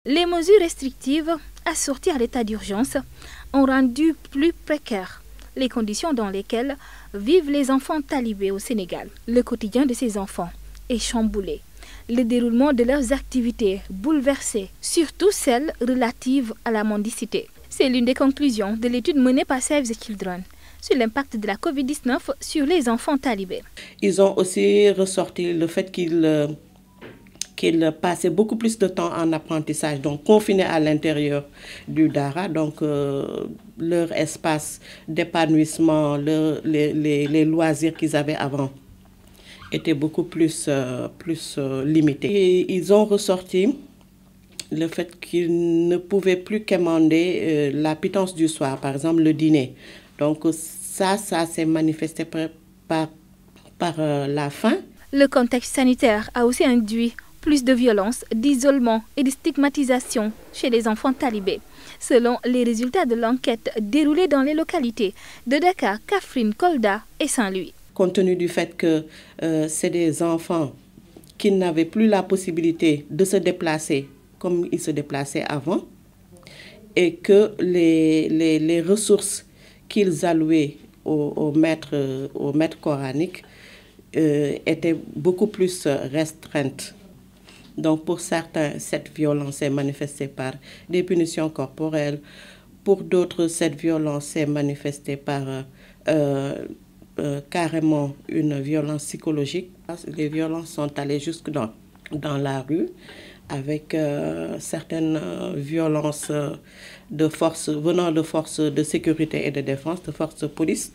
Les mesures restrictives assorties à l'état d'urgence ont rendu plus précaires les conditions dans lesquelles vivent les enfants talibés au Sénégal. Le quotidien de ces enfants est chamboulé. Le déroulement de leurs activités bouleversé, surtout celles relatives à la mendicité. C'est l'une des conclusions de l'étude menée par Save the Children sur l'impact de la Covid-19 sur les enfants talibés. Ils ont aussi ressorti le fait qu'ils passaient beaucoup plus de temps en apprentissage, donc confinés à l'intérieur du Dara. Donc leur espace d'épanouissement, les loisirs qu'ils avaient avant étaient beaucoup plus limités. Et ils ont ressorti le fait qu'ils ne pouvaient plus quémander la pitance du soir, par exemple le dîner. Donc ça s'est manifesté par la faim. Le contexte sanitaire a aussi induit plus de violence, d'isolement et de stigmatisation chez les enfants talibés. Selon les résultats de l'enquête déroulée dans les localités de Dakar, Kaffrine, Kolda et Saint-Louis. Compte tenu du fait que c'est des enfants qui n'avaient plus la possibilité de se déplacer comme ils se déplaçaient avant et que les ressources qu'ils allouaient aux maîtres coraniques étaient beaucoup plus restreintes. Donc pour certains, cette violence est manifestée par des punitions corporelles. Pour d'autres, cette violence est manifestée par carrément une violence psychologique. Les violences sont allées jusque dans la rue avec certaines violences venant de forces de sécurité et de défense, de forces de police,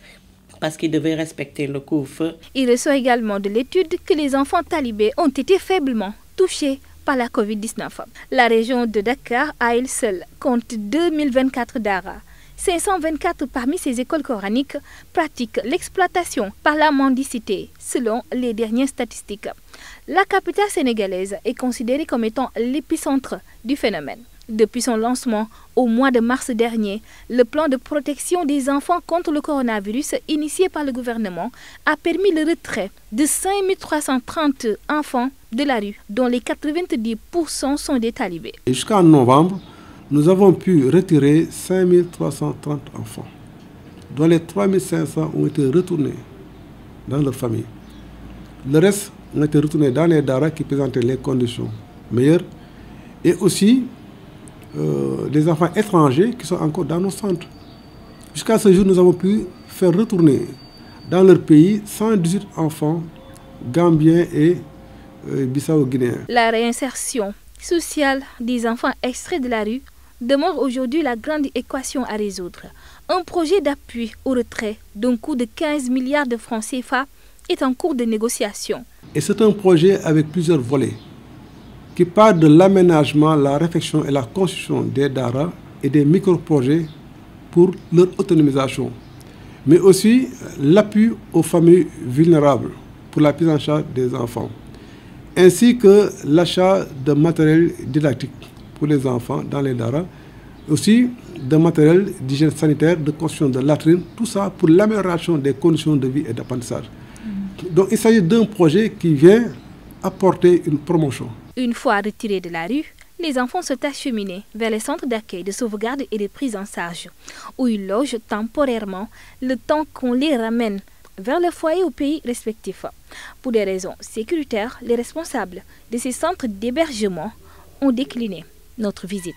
parce qu'ils devaient respecter le couvre-feu. Il ressort également de l'étude que les enfants talibés ont été faiblement touchés par la Covid-19. La région de Dakar, à elle seule, compte 2024 daras. 524 parmi ces écoles coraniques pratiquent l'exploitation par la mendicité, selon les dernières statistiques. La capitale sénégalaise est considérée comme étant l'épicentre du phénomène. Depuis son lancement au mois de mars dernier, le plan de protection des enfants contre le coronavirus initié par le gouvernement a permis le retrait de 5330 enfants de la rue, dont les 90% sont des talibés. Jusqu'en novembre, nous avons pu retirer 5330 enfants, dont les 3500 ont été retournés dans leur famille. Le reste ont été retournés dans les daras qui présentaient les conditions meilleures et aussi des enfants étrangers qui sont encore dans nos centres. Jusqu'à ce jour, nous avons pu faire retourner dans leur pays 118 enfants gambiens et bissau-guinéens. La réinsertion sociale des enfants extraits de la rue demeure aujourd'hui la grande équation à résoudre. Un projet d'appui au retrait d'un coût de 15 milliards de francs CFA est en cours de négociation. Et c'est un projet avec plusieurs volets qui part de l'aménagement, la réflexion et la construction des daras et des micro-projets pour leur autonomisation, mais aussi l'appui aux familles vulnérables pour la prise en charge des enfants, ainsi que l'achat de matériel didactique pour les enfants dans les daras, aussi de matériel d'hygiène sanitaire, de construction de latrines, tout ça pour l'amélioration des conditions de vie et d'apprentissage. Donc il s'agit d'un projet qui vient apporter une promotion. Une fois retirés de la rue, les enfants sont acheminés vers les centres d'accueil, de sauvegarde et de prise en charge, où ils logent temporairement le temps qu'on les ramène vers le foyer au pays respectif. Pour des raisons sécuritaires, les responsables de ces centres d'hébergement ont décliné notre visite.